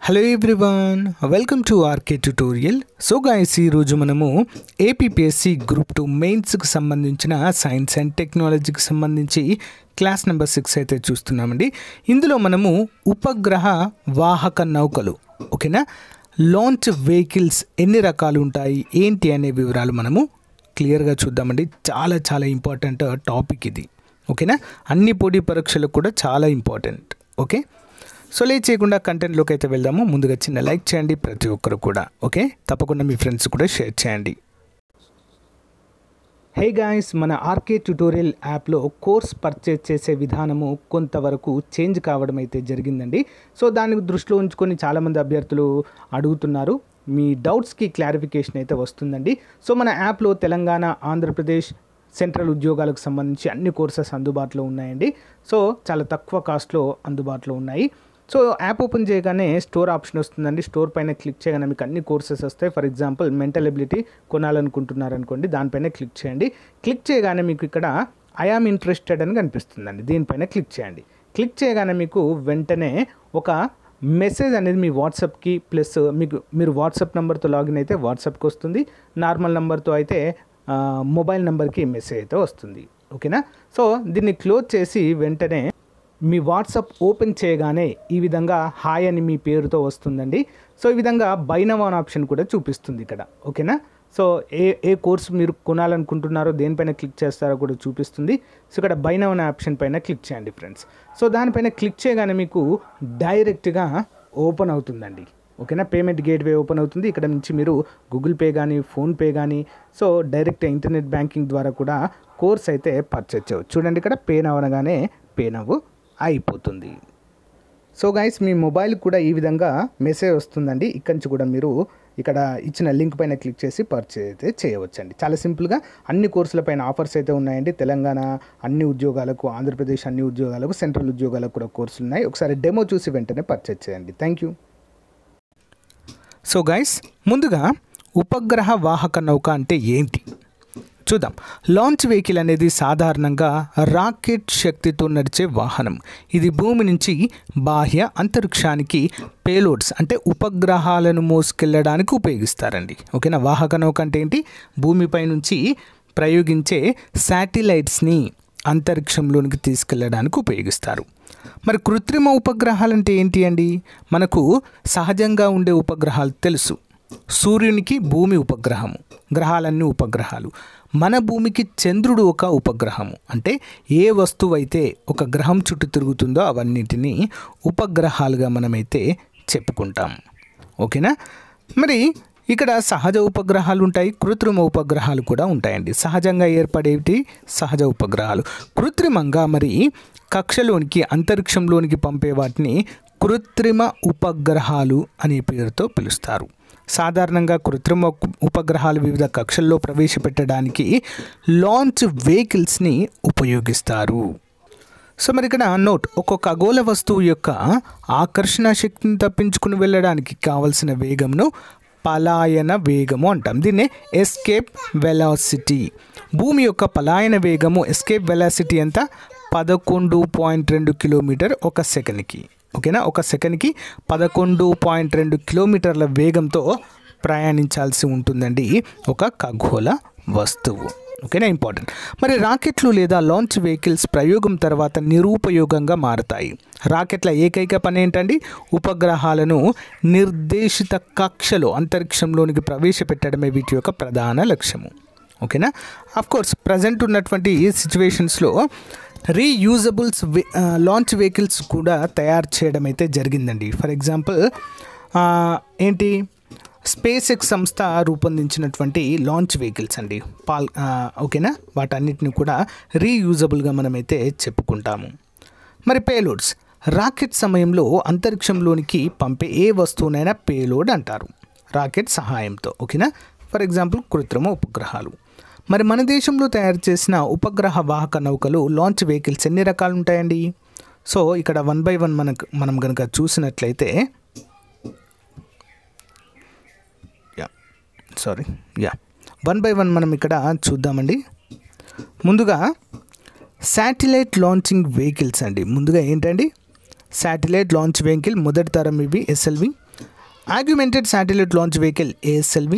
Hello everyone, welcome to RK tutorial. So guys, ఈరోజు మనము APPSC group 2 మెయిన్స్కి సంబంధించిన సైన్స్ అండ్ టెక్నాలజీకి సంబంధించి క్లాస్ నెంబర్ 6 అయితే చూస్తున్నామండి. ఇందులో మనము ఉపగ్రహ వాహక నౌకలు, ఓకేనా, లాంచ్ వెహికల్స్ ఎన్ని రకాలు ఉంటాయి ఏంటి అనే వివరాలు మనము క్లియర్గా చూద్దామండి. చాలా చాలా ఇంపార్టెంట్ టాపిక్ ఇది, ఓకేనా. అన్ని పోటీ పరీక్షలకు కూడా చాలా ఇంపార్టెంట్. ఓకే, సో లేట్ చేయకుండా కంటెంట్లోకి అయితే వెళ్దాము. ముందుగా చిన్న లైక్ చేయండి ప్రతి ఒక్కరు కూడా, ఓకే. తప్పకుండా మీ ఫ్రెండ్స్ కూడా షేర్ చేయండి. హే గాయ్స్, మన ఆర్కే ట్యుటోరియల్ యాప్లో కోర్స్ పర్చేజ్ చేసే విధానము కొంతవరకు చేంజ్ కావడం అయితే జరిగిందండి. సో దాన్ని దృష్టిలో ఉంచుకొని చాలామంది అభ్యర్థులు అడుగుతున్నారు. మీ డౌట్స్కి క్లారిఫికేషన్ అయితే వస్తుందండి. సో మన యాప్లో తెలంగాణ, ఆంధ్రప్రదేశ్, సెంట్రల్ ఉద్యోగాలకు సంబంధించి అన్ని కోర్సెస్ అందుబాటులో ఉన్నాయండి. సో చాలా తక్కువ కాస్ట్లో అందుబాటులో ఉన్నాయి. సో యాప్ ఓపెన్ చేయగానే స్టోర్ ఆప్షన్ వస్తుందండి. స్టోర్ పైన క్లిక్ చేయగానే మీకు అన్ని కోర్సెస్ వస్తాయి. ఫర్ ఎగ్జాంపుల్ మెంటల్ ఎబిలిటీ కొనాలనుకుంటున్నారనుకోండి, దానిపైన క్లిక్ చేయండి. క్లిక్ చేయగానే మీకు ఇక్కడ ఐ ఆమ్ ఇంట్రెస్టెడ్ అని కనిపిస్తుందండి. దీనిపైన క్లిక్ చేయండి. క్లిక్ చేయగానే మీకు వెంటనే ఒక మెసేజ్ అనేది మీ వాట్సాప్కి, ప్లస్ మీరు వాట్సాప్ నెంబర్తో లాగిన్ అయితే వాట్సాప్కి వస్తుంది. నార్మల్ నెంబర్తో అయితే మొబైల్ నెంబర్కి మెసేజ్ అయితే వస్తుంది, ఓకేనా. సో దీన్ని క్లోజ్ చేసి వెంటనే మీ వాట్సాప్ ఓపెన్ చేయగానే ఈ విధంగా హాయ్ అని మీ పేరుతో వస్తుందండి. సో ఈ విధంగా బై నౌ అనే ఆప్షన్ కూడా చూపిస్తుంది ఇక్కడ, ఓకేనా. సో ఏ కోర్సు మీరు కొనాలనుకుంటున్నారో దేనిపైన క్లిక్ చేస్తారో కూడా చూపిస్తుంది. సో ఇక్కడ బై నౌ అనే ఆప్షన్ పైన క్లిక్ చేయండి ఫ్రెండ్స్. సో దానిపైన క్లిక్ చేయగానే మీకు డైరెక్ట్గా ఓపెన్ అవుతుందండి, ఓకేనా. పేమెంట్ గేట్వే ఓపెన్ అవుతుంది. ఇక్కడ నుంచి మీరు గూగుల్ పే కానీ, ఫోన్పే కానీ, సో డైరెక్ట్ ఇంటర్నెట్ బ్యాంకింగ్ ద్వారా కూడా కోర్స్ అయితే పర్చేజ్ చేయవచ్చు. చూడండి, ఇక్కడ పే నౌ అనగానే పే నవ్వు అయిపోతుంది. సో గైస్, మీ మొబైల్ కూడా ఈ విధంగా మెసేజ్ వస్తుందండి. ఇక్కడి నుంచి కూడా మీరు ఇక్కడ ఇచ్చిన లింక్ పైన క్లిక్ చేసి పర్చేజ్ అయితే చేయవచ్చండి. చాలా సింపుల్గా అన్ని కోర్సులపైన ఆఫర్స్ అయితే ఉన్నాయండి. తెలంగాణ అన్ని ఉద్యోగాలకు, ఆంధ్రప్రదేశ్ అన్ని ఉద్యోగాలకు, సెంట్రల్ ఉద్యోగాలకు కూడా కోర్సులు ఉన్నాయి. ఒకసారి డెమో చూసి వెంటనే పర్చేజ్ చేయండి. Thank you. సో గైస్, ముందుగా ఉపగ్రహ వాహక నౌక అంటే ఏంటి చూద్దాం. లాంచ్ వెహికల్ అనేది సాధారణంగా రాకెట్ శక్తితో నడిచే వాహనం. ఇది భూమి నుంచి బాహ్య అంతరిక్షానికి పేలోడ్స్ అంటే ఉపగ్రహాలను మోసుకెళ్ళడానికి ఉపయోగిస్తారండి, ఓకేనా. వాహక నౌక అంటే ఏంటి? భూమిపై నుంచి ప్రయోగించే శాటిలైట్స్ని అంతరిక్షంలోనికి తీసుకెళ్ళడానికి ఉపయోగిస్తారు. మరి కృత్రిమ ఉపగ్రహాలు అంటే ఏంటి అండి? మనకు సహజంగా ఉండే ఉపగ్రహాలు తెలుసు. సూర్యునికి భూమి ఉపగ్రహము, గ్రహాలన్నీ ఉపగ్రహాలు. మన భూమికి చంద్రుడు ఒక ఉపగ్రహము. అంటే ఏ వస్తువు అయితే ఒక గ్రహం చుట్టూ తిరుగుతుందో అవన్నిటినీ ఉపగ్రహాలుగా మనమైతే చెప్పుకుంటాం, ఓకేనా. మరి ఇక్కడ సహజ ఉపగ్రహాలు ఉంటాయి, కృత్రిమ ఉపగ్రహాలు కూడా ఉంటాయండి. సహజంగా ఏర్పడేవి సహజ ఉపగ్రహాలు. కృత్రిమంగా మరి కక్షలోనికి, అంతరిక్షంలోనికి పంపే వాటిని కృత్రిమ ఉపగ్రహాలు అనే పేరుతో పిలుస్తారు. సాధారణంగా కృత్రిమ ఉపగ్రహాలు వివిధ కక్షల్లో ప్రవేశపెట్టడానికి లాంచ్ వెహికల్స్ని ఉపయోగిస్తారు. సో మరి ఇక్కడ నోట్, ఒక్కొక్క ఖగోళ వస్తువు యొక్క ఆకర్షణ శక్తిని తప్పించుకుని వెళ్ళడానికి కావలసిన వేగంను పలాయన వేగము అంటాం. దీన్నే ఎస్కేప్ వెలాసిటీ. భూమి యొక్క పలాయన వేగము, ఎస్కేప్ వెలాసిటీ ఎంత? 11.2 కిలోమీటర్ ఒక సెకండ్కి, ఓకేనా. ఒక సెకండ్కి 11.2 కిలోమీటర్ల వేగంతో ప్రయాణించాల్సి ఉంటుందండి ఒక ఖగోళ వస్తువు, ఓకేనా. ఇంపార్టెంట్. మరి రాకెట్లు లేదా లాంచ్ వెహికల్స్ ప్రయోగం తర్వాత నిరుపయోగంగా మారతాయి. రాకెట్ల ఏకైక పని ఏంటండి? ఉపగ్రహాలను నిర్దేశిత కక్షలో, అంతరిక్షంలోనికి ప్రవేశపెట్టడమే వీటి యొక్క ప్రధాన లక్ష్యము, ఓకేనా. అఫ్కోర్స్ ప్రజెంట్ ఉన్నటువంటి సిచ్యువేషన్స్లో రీయూజబుల్స్ లాంచ్ వెహికల్స్ కూడా తయారు చేయడం అయితే జరిగిందండి. ఫర్ ఎగ్జాంపుల్ ఏంటి, స్పేస్ ఎక్స్ సంస్థ రూపొందించినటువంటి లాంచ్ వెహికల్స్ అండి, ఓకేనా. వాటన్నిటిని కూడా రీయూజబుల్గా మనమైతే చెప్పుకుంటాము. మరి పేలోడ్స్, రాకెట్ సమయంలో అంతరిక్షంలోనికి పంపే ఏ వస్తువునైనా పేలోడ్ అంటారు, రాకెట్ సహాయంతో, ఓకేనా. ఫర్ ఎగ్జాంపుల్ కృత్రిమ ఉపగ్రహాలు. మరి మన దేశంలో తయారు చేసిన ఉపగ్రహ వాహక నౌకలు, లాంచ్ వెహికల్స్ ఎన్ని రకాలు ఉంటాయండి? సో ఇక్కడ 1 by 1 మనం కనుక చూసినట్లయితే వన్ బై వన్ మనం ఇక్కడ చూద్దామండి. ముందుగా శాటిలైట్ లాంచింగ్ వెహికల్స్ అండి. ముందుగా ఏంటండి? శాటిలైట్ లాంచ్ వెహికల్ మొదటి తరం ఇవి SLV. Augmented satellite launch vehicle ASLV,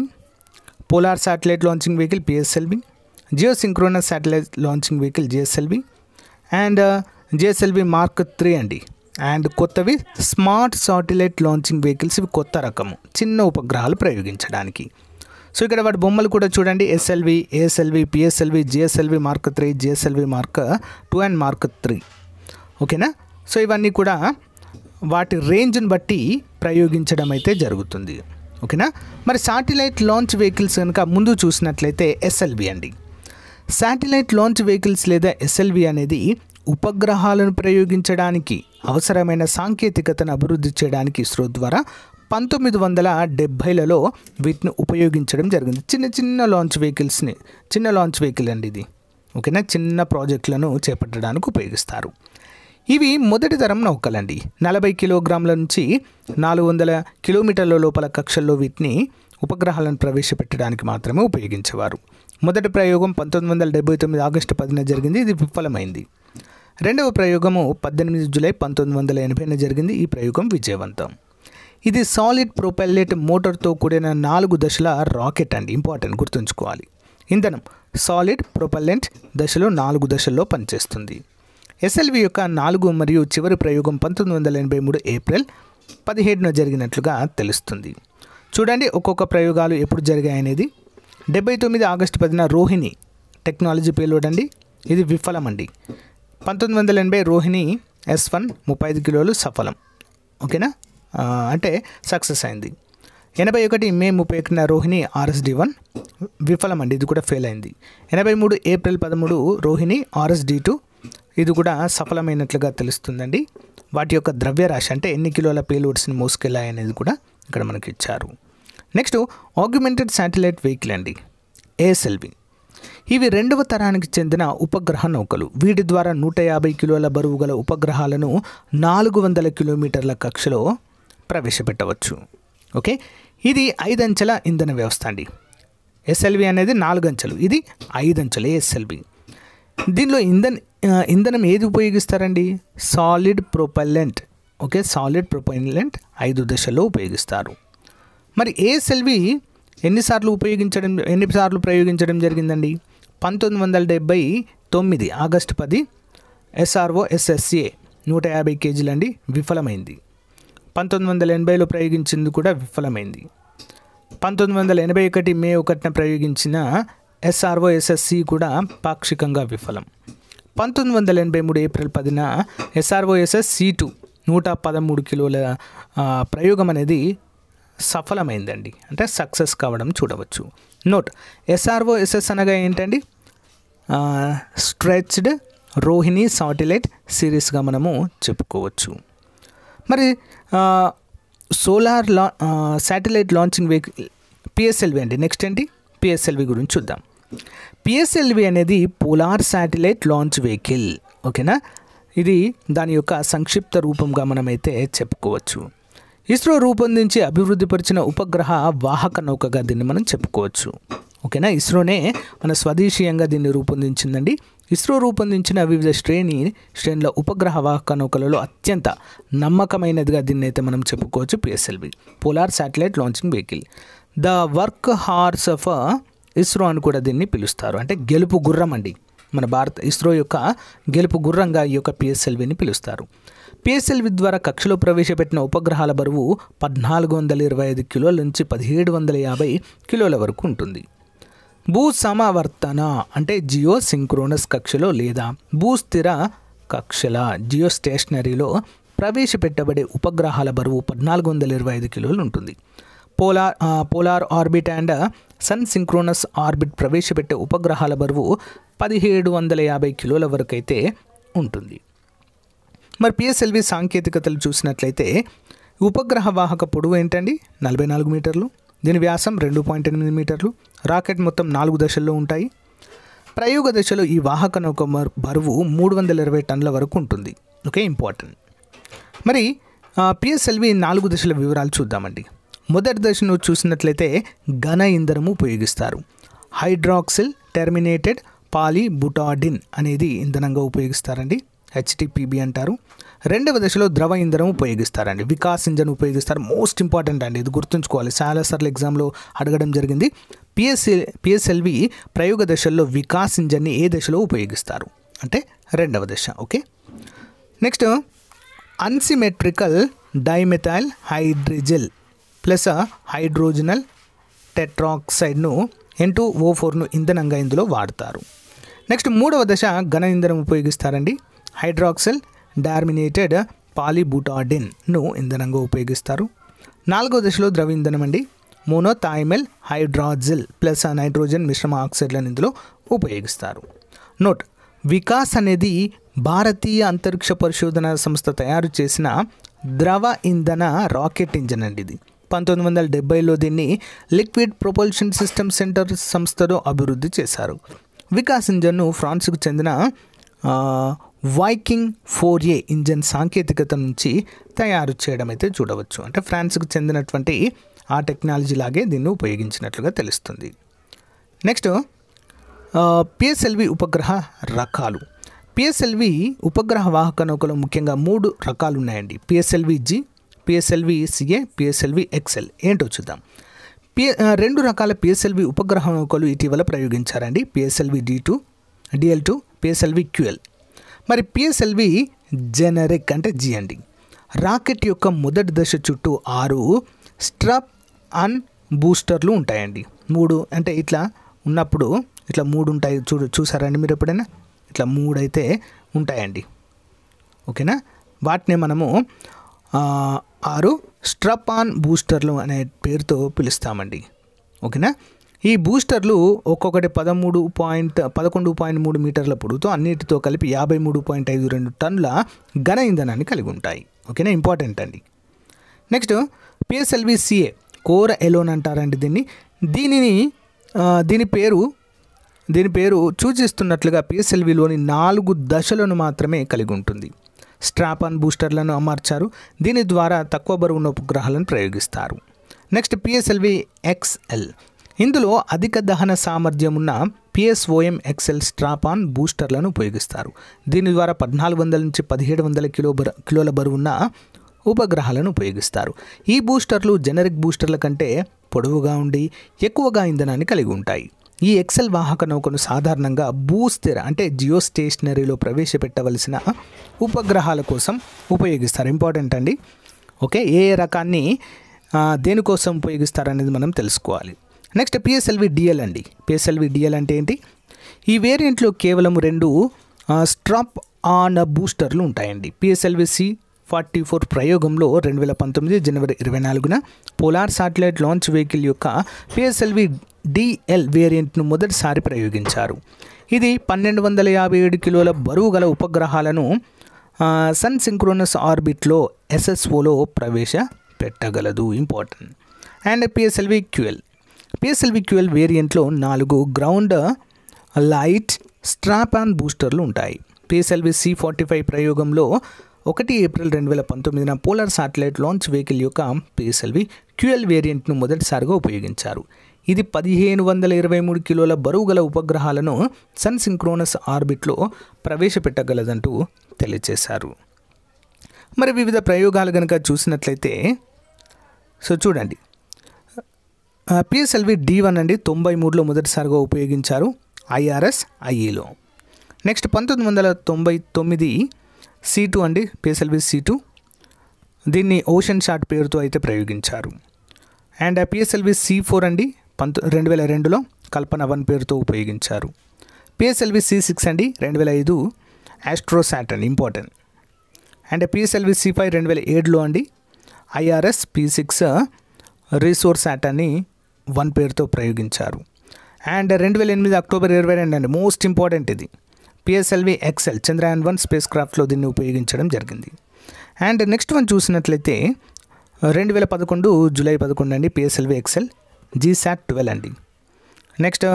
polar satellite launching vehicle PSLV, geosynchronous satellite launching vehicle GSLV and GSLV Mark 3 అండి. అండ్ కొత్తవి స్మార్ట్ శాటిలైట్ లాంచింగ్ వెహికల్స్, ఇవి కొత్త రకము చిన్న ఉపగ్రహాలు ప్రయోగించడానికి. సో ఇక్కడ వాటి బొమ్మలు కూడా చూడండి, SLV, ASLV, PSLV, GSLV Mark 3, GSLV Mark 2 and Mark 3. ఓకేనా. సో ఇవన్నీ కూడా వాటి రేంజ్ని బట్టి ప్రయోగించడం అయితే జరుగుతుంది. ఓకేనా. మరి శాటిలైట్ లాంచ్ వెహికల్స్ కనుక ముందు చూసినట్లయితే SLV అండి. శాటిలైట్ లాంచ్ వెహికల్స్ లేదా SLV అనేది ఉపగ్రహాలను ప్రయోగించడానికి అవసరమైన సాంకేతికతను అభివృద్ధి చేయడానికి ఇస్రో ద్వారా 1970లలో వీటిని ఉపయోగించడం జరిగింది. చిన్న లాంచ్ వెహికల్స్ని, చిన్న లాంచ్ వెహికల్ అండి ఇది. ఓకేనా. చిన్న ప్రాజెక్టులను చేపట్టడానికి ఉపయోగిస్తారు. ఇవి మొదటి తరం నౌకలండి. 40 కిలోగ్రాముల నుంచి 400 కిలోమీటర్ల లోపల కక్షల్లో వీటిని ఉపగ్రహాలను ప్రవేశపెట్టడానికి మాత్రమే ఉపయోగించేవారు. మొదటి ప్రయోగం 1979 ఆగస్టు 10న జరిగింది. ఇది విఫలమైంది. రెండవ ప్రయోగము 18 జూలై 1980న జరిగింది. ఈ ప్రయోగం విజయవంతం. ఇది సాలిడ్ ప్రొపెల్లెట్ మోటార్తో కూడిన 4 దశల రాకెట్ అండి. ఇంపార్టెంట్, గుర్తుంచుకోవాలి. ఇంధనం సాలిడ్ ప్రొపెల్లెంట్ దశలో 4 దశల్లో పనిచేస్తుంది. SLV యొక్క 4 మరియు చివరి ప్రయోగం 1983 ఏప్రిల్ 17న జరిగినట్లుగా తెలుస్తుంది. చూడండి ఒక్కొక్క ప్రయోగాలు ఎప్పుడు జరిగాయి అనేది. 79 ఆగస్టు 10న రోహిణి టెక్నాలజీ పేలోడ్ అండి. ఇది విఫలం అండి. 1980 రోహిణి S1 35 కిలోలు సఫలం. ఓకేనా, అంటే సక్సెస్ అయింది. 81 మే 31న రోహిణి RSD1 విఫలం అండి, ఇది కూడా ఫెయిల్ అయింది. 83 ఏప్రిల్ 13 రోహిణి RSD2 ఇది కూడా సఫలమైనట్లుగా తెలుస్తుందండి. వాటి యొక్క ద్రవ్యరాశి అంటే ఎన్ని కిలోల పేలోడ్స్ని మోసుకెళ్ళాయి అనేది కూడా ఇక్కడ మనకి ఇచ్చారు. నెక్స్ట్ ఆగ్యుమెంటెడ్ శాటిలైట్ వెహికల్ అండి, ASLV. ఇవి రెండవ తరానికి చెందిన ఉపగ్రహ నౌకలు. వీటి ద్వారా 150 కిలోల బరువు గల ఉపగ్రహాలను 400 కిలోమీటర్ల కక్షలో ప్రవేశపెట్టవచ్చు. ఓకే, ఇది 5 అంచెల ఇంధన వ్యవస్థ అండి. SLV అనేది 4 అంచెలు, ఇది 5 అంచెలు ASLV. దీనిలో ఇంధనం ఏది ఉపయోగిస్తారండి? Solid propellant. Okay, solid propellant 5 దశల్లో ఉపయోగిస్తారు. మరి ASLV ఎన్నిసార్లు ప్రయోగించడం జరిగిందండి? 1979 ఆగస్టు 10 SRO SSA 150 కేజీలు అండి, విఫలమైంది. 1980లో ప్రయోగించింది కూడా విఫలమైంది. 1981 మే 1న ప్రయోగించిన SRO SSC కూడా పాక్షికంగా విఫలం. 1983 ఏప్రిల్ 10న SRO SSC2 113 కిలోల ప్రయోగం అనేది సఫలమైందండి, అంటే సక్సెస్ కావడం చూడవచ్చు. నోట్, SRO SS అనగా ఏంటండి? స్ట్రెచ్డ్ రోహిణి శాటిలైట్ సిరీస్గా మనము చెప్పుకోవచ్చు. మరి solar satellite launching vehicle PSLV అండి. నెక్స్ట్ ఏంటి? PSLV గురించి చూద్దాం. PSLV అనేది పోలార్ శాటిలైట్ లాంచ్ వెహికల్. ఓకేనా, ఇది దాని యొక్క సంక్షిప్త రూపంగా మనమైతే చెప్పుకోవచ్చు. ఇస్రో రూపొందించి అభివృద్ధిపరిచిన ఉపగ్రహ వాహక నౌకగా దీన్ని మనం చెప్పుకోవచ్చు. ఓకేనా, ఇస్రోనే మన స్వదేశీయంగా దీన్ని రూపొందించిందండి. ఇస్రో రూపొందించిన వివిధ శ్రేణుల ఉపగ్రహ వాహక నౌకలలో అత్యంత నమ్మకమైనదిగా దీన్ని అయితే మనం చెప్పుకోవచ్చు PSLV, polar satellite launching vehicle. The work horse of ISRO అని కూడా దీన్ని పిలుస్తారు. అంటే గెలుపు గుర్రం అండి, మన ఇస్రో యొక్క గెలుపు గుర్రంగా ఈ యొక్క PSLVని పిలుస్తారు. PSLV ద్వారా కక్షలో ప్రవేశపెట్టిన ఉపగ్రహాల బరువు 1425 కిలోల నుంచి 1750 కిలోల వరకు ఉంటుంది. భూ సమావర్తన అంటే జియో సింక్రోనస్ కక్షలో లేదా భూస్థిర కక్షల జియో స్టేషనరీలో ప్రవేశపెట్టబడే ఉపగ్రహాల బరువు 1425 కిలోలు ఉంటుంది. Polar orbit and sun synchronous orbit ప్రవేశపెట్టే ఉపగ్రహాల బరువు 1750 కిలోల వరకు అయితే ఉంటుంది. మరి PSLV సాంకేతికతలు చూసినట్లయితే ఉపగ్రహ వాహక పొడవు ఏంటండి? 44 మీటర్లు. దీని వ్యాసం 2.8 మీటర్లు. రాకెట్ మొత్తం 4 దశల్లో ఉంటాయి. ప్రయోగ దశలో ఈ వాహక నౌక బరువు 320 టన్నుల వరకు ఉంటుంది. Okay, important. మరి PSLV 4 దశల వివరాలు చూద్దామండి. మొదటి దశను చూసినట్లయితే ఘన ఇంధనము ఉపయోగిస్తారు. హైడ్రాక్సిల్ టెర్మినేటెడ్ పాలీబుటాడిన్ అనేది ఇంధనంగా ఉపయోగిస్తారండి, HTPB అంటారు. రెండవ దశలో ద్రవ ఇంధనం ఉపయోగిస్తారండి, వికాస్ ఇంజన్ ఉపయోగిస్తారు. మోస్ట్ ఇంపార్టెంట్ అండి, ఇది గుర్తుంచుకోవాలి, చాలాసార్లు ఎగ్జామ్లో అడగడం జరిగింది. పిఎస్ఎల్వి ప్రయోగ దశల్లో వికాస్ ఇంజన్ని ఏ దశలో ఉపయోగిస్తారు అంటే రెండవ దశ. Okay, next unsymmetrical dimethyl hydrazine plus హైడ్రోజనల్ టెట్రాక్సైడ్ను N2O4ను ఇంధనంగా ఇందులో వాడతారు. నెక్స్ట్ మూడవ దశ ఘన ఇంధనం ఉపయోగిస్తారండి, హైడ్రాక్సిల్ డర్మినేటెడ్ పాలీబుటాడిన్ను ఇంధనంగా ఉపయోగిస్తారు. నాలుగవ దశలో ద్రవ ఇంధనం అండి, మోనోథైమెల్ హైడ్రాజిల్ ప్లస్ నైట్రోజన్ మిశ్రమ ఆక్సైడ్లను ఇందులో ఉపయోగిస్తారు. నోట్, వికాస్ అనేది భారతీయ అంతరిక్ష పరిశోధన సంస్థ తయారు చేసిన ద్రవ ఇంధన రాకెట్ ఇంజన్ అండి. ఇది 1970లో దీన్ని లిక్విడ్ ప్రొపల్షన్ సిస్టమ్ సెంటర్ సంస్థలో అభివృద్ధి చేశారు. వికాస్ ఇంజన్ను ఫ్రాన్స్కు చెందిన వైకింగ్ 4A ఇంజన్ సాంకేతికత నుంచి తయారు చేయడం అయితే చూడవచ్చు. అంటే ఫ్రాన్స్కు చెందినటువంటి ఆ టెక్నాలజీ లాగే దీన్ని ఉపయోగించినట్లుగా తెలుస్తుంది. నెక్స్ట్ పిఎస్ఎల్వి ఉపగ్రహ రకాలు. పిఎస్ఎల్వి ఉపగ్రహ వాహక నౌకలు ముఖ్యంగా 3 రకాలు ఉన్నాయండి, పిఎస్ఎల్వి-G, పిఎస్ఎల్వి-CA, పిఎస్ఎల్వి-XL. ఏంటో చూద్దాం. 2 రకాల పిఎస్ఎల్వి ఉపగ్రహ నౌకలు ఇటీవల ప్రయోగించారండి, పిఎస్ఎల్వి-D2, DL2, పిఎస్ఎల్వి-QL. మరి పిఎస్ఎల్వి జెనరిక్ అంటే G అండి. రాకెట్ యొక్క మొదటి దశ చుట్టూ 6 స్ట్రప్ అండ్ బూస్టర్లు ఉంటాయండి. 3 అంటే ఇట్లా ఉన్నప్పుడు ఇట్లా 3 ఉంటాయి, చూసారండి మీరు ఎప్పుడైనా? ఇట్లా 3 అయితే ఉంటాయండి. ఓకేనా, వాటిని మనము 6 స్ట్రప్ ఆన్ బూస్టర్లు అనే పేరుతో పిలుస్తామండి. ఓకేనా, ఈ బూస్టర్లు ఒక్కొక్కటి 11.3 మీటర్ల పొడవుతో అన్నిటితో కలిపి 53.52 టన్నుల ఘన ఇంధనాన్ని కలిగి ఉంటాయి. ఓకేనా, ఇంపార్టెంట్ అండి. నెక్స్ట్ పిఎస్ఎల్వి-CA కోర్ ఎలోన్ అంటారండి దీన్ని. దీని పేరు సూచిస్తున్నట్లుగా పిఎస్ఎల్విలోని 4 దశలను మాత్రమే కలిగి ఉంటుంది. స్ట్రాప్ ఆన్ బూస్టర్లను అమర్చారు, దీని ద్వారా తక్కువ బరువున్న ఉపగ్రహాలను ప్రయోగిస్తారు. నెక్స్ట్ పిఎస్ఎల్వి-XL, ఇందులో అధిక దహన సామర్థ్యం ఉన్న PSOM-XL స్ట్రాప్ ఆన్ బూస్టర్లను ఉపయోగిస్తారు. దీని ద్వారా 1400 నుంచి 1700 కిలోల బరువున్న ఉపగ్రహాలను ఉపయోగిస్తారు. ఈ బూస్టర్లు జెనరిక్ బూస్టర్ల కంటే పొడవుగా ఉండి ఎక్కువగా ఇంధనాన్ని కలిగి ఉంటాయి. ఈ XL వాహక నౌకను సాధారణంగా భూస్థిర అంటే జియోస్టేషనరీలో ప్రవేశపెట్టవలసిన ఉపగ్రహాల కోసం ఉపయోగిస్తారు. ఇంపార్టెంట్ అండి. ఓకే, ఏ రకాన్ని దేనికోసం ఉపయోగిస్తారనేది మనం తెలుసుకోవాలి. నెక్స్ట్ పిఎస్ఎల్వి-DL అండి. పిఎస్ఎల్వి-DL అంటే ఏంటి? ఈ వేరియంట్లో కేవలం 2 స్ట్రాప్ ఆన్ బూస్టర్లు ఉంటాయండి. PSLV-C-44 ప్రయోగంలో 2019 జనవరి 24న పోలార్ శాటిలైట్ లాంచ్ వెహికల్ యొక్క PSLV-DL వేరియంట్ను మొదటిసారి ప్రయోగించారు. ఇది 1257 కిలోల బరువు గల ఉపగ్రహాలను సన్ సింక్రోనస్ ఆర్బిట్లో SSOలో ప్రవేశపెట్టగలదు. ఇంపార్టెంట్. అండ్ PSLV-QL వేరియంట్లో 4 గ్రౌండ్ లైట్ స్ట్రాప్ ఆన్ బూస్టర్లు ఉంటాయి. PSLV-C-45 ప్రయోగంలో 1 ఏప్రిల్ 2019న పోలార్ శాటిలైట్ లాంచ్ వెహికల్ యొక్క PSLV-QL వేరియంట్ను మొదటిసారిగా ఉపయోగించారు. ఇది 1523 కిలోల బరువు గల ఉపగ్రహాలను సన్ సింక్రోనస్ ఆర్బిట్లో ప్రవేశపెట్టగలదంటూ తెలియజేశారు. మరి వివిధ ప్రయోగాలు కనుక చూసినట్లయితే చూడండి, PSLV-D1 అండి 93లో మొదటిసారిగా ఉపయోగించారు IRS-IEలో. నెక్స్ట్ 1999 C2 అండి, PSLV-C2 దీన్ని ఓషన్ షాట్ పేరుతో అయితే ప్రయోగించారు. అండ్ PSLV-C4 అండి 2002లో కల్పన 1 పేరుతో ఉపయోగించారు. PSLV-C6 అండి 2005 ఆస్ట్రోసాట్ అండి, ఇంపార్టెంట్. అండ్ PSLV-C5 2007లో అండి IRS-P6 రిసోర్సాట్ అని 1 పేరుతో ప్రయోగించారు. అండ్ 2008 అక్టోబర్ 22 అండి, మోస్ట్ ఇంపార్టెంట్ ఇది, PSLV-XL చంద్రయాన్-1 స్పేస్ క్రాఫ్ట్లో దీన్ని ఉపయోగించడం జరిగింది. అండ్ నెక్స్ట్ వన్ చూసినట్లయితే 2011 జూలై 11 అండి PSLV-XL GSAT-12 అండి. నెక్స్ట్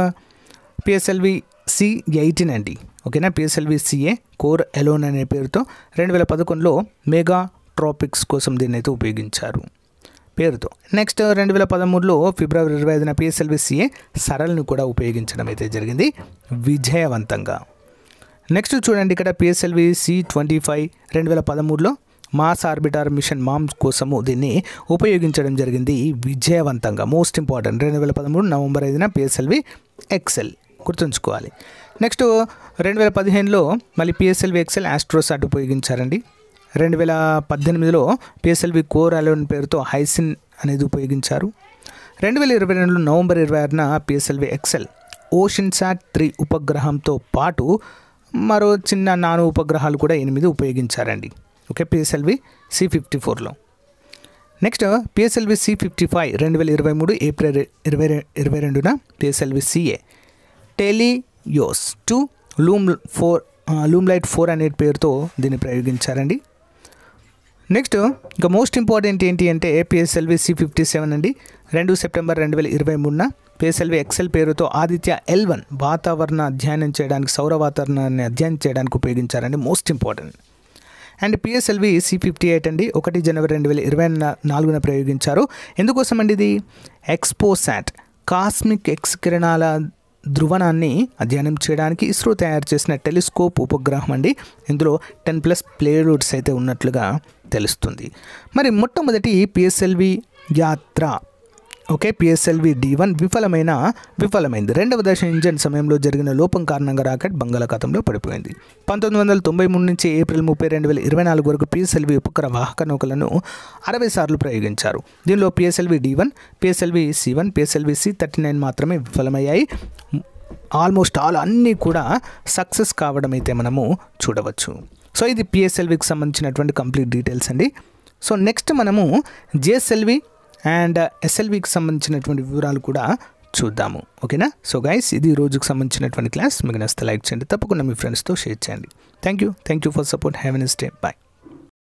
PSLV-C-18 అండి. ఓకేనా, PSLV-CA కోర్ ఎలోన్ అనే పేరుతో 2011లో మెగా ట్రాపిక్స్ కోసం దీన్ని అయితే ఉపయోగించారు పేరుతో. నెక్స్ట్ 2013లో ఫిబ్రవరి 25న PSLV-CA సరళను కూడా ఉపయోగించడం అయితే జరిగింది విజయవంతంగా. నెక్స్ట్ చూడండి ఇక్కడ పిఎస్ఎల్వి C-25 2013లో మాస్ ఆర్బిటార్ మిషన్ మామ్స్ కోసము దీన్ని ఉపయోగించడం జరిగింది విజయవంతంగా. మోస్ట్ ఇంపార్టెంట్ 2013 నవంబర్ 5న పిఎస్ఎల్వి ఎక్సెల్ గుర్తుంచుకోవాలి. నెక్స్ట్ 2015లో మళ్ళీ పిఎస్ఎల్వి ఎక్సెల్ ఆస్ట్రోసాట్ ఉపయోగించారండి. 2018లో పిఎస్ఎల్వి కోర్ అలోన్ పేరుతో హైసిన్ అనేది ఉపయోగించారు. 2022లో నవంబర్ 26న పిఎస్ఎల్వి ఎక్సెల్ ఓషన్సాట్ 3 ఉపగ్రహంతో పాటు మరో చిన్న నాను ఉపగ్రహాలు కూడా 8 ఉపయోగించారండి. ఓకే, పిఎస్ఎల్వి C-54లో. నెక్స్ట్ పిఎస్ఎల్వి C-55 2023 ఏప్రిల్ 22న పిఎస్ఎల్వి CA టెలియోస్ 2 లూమ్లైట్ 4 అనే పేరుతో దీన్ని ప్రయోగించారండి. నెక్స్ట్ ఇంకా మోస్ట్ ఇంపార్టెంట్ ఏంటి అంటే పిఎస్ఎల్వి C-57 అండి. 2 సెప్టెంబర్ 2023న పిఎస్ఎల్వి ఎక్సెల్ పేరుతో ఆదిత్య L1 వాతావరణ అధ్యయనం చేయడానికి, సౌర వాతావరణాన్ని అధ్యయనం చేయడానికి ఉపయోగించారండి. Most important. And PSLV C-58 అండి 1 జనవరి 2024న ప్రయోగించారు. ఎందుకోసం అండి ఇది? ఎక్స్పోసాట్ కాస్మిక్ ఎక్స్ కిరణాల ధృవణాన్ని అధ్యయనం చేయడానికి ఇస్రో తయారు చేసిన టెలిస్కోప్ ఉపగ్రహం అండి. ఇందులో 10+ ప్లేరూడ్స్ అయితే ఉన్నట్లుగా తెలుస్తుంది. మరి మొట్టమొదటి పిఎస్ఎల్వి యాత్ర, ఓకే, పిఎస్ఎల్వి D-1 విఫలమైంది. రెండవ దశ ఇంజన్ సమయంలో జరిగిన లోపం కారణంగా రాకెట్ బంగాళాఖాతంలో పడిపోయింది. 1993 నుంచి ఏప్రిల్ 30, 2024 వరకు పిఎస్ఎల్వి ఉపగ్రహ వాహక నౌకలను 60 సార్లు ప్రయోగించారు. దీనిలో PSLV D-1, PSLV C-1, PSLV C-39 మాత్రమే విఫలమయ్యాయి. ఆల్మోస్ట్ ఆల్ అన్నీ కూడా సక్సెస్ కావడం అయితే మనము చూడవచ్చు. సో ఇది పిఎస్ఎల్వికి సంబంధించినటువంటి కంప్లీట్ డీటెయిల్స్ అండి. సో నెక్స్ట్ మనము జిఎస్ఎల్వి అండ్ ఎస్ఎల్వికి సంబంధించినటువంటి వివరాలు కూడా చూద్దాము. ఓకేనా? సో గైస్, ఇది రోజుకి సంబంధించినటువంటి క్లాస్. మీకు నచ్చితే లైక్ చేయండి, తప్పకుండా మీ ఫ్రెండ్స్తో షేర్ చేయండి. Thank you for support. Have a nice day. Bye.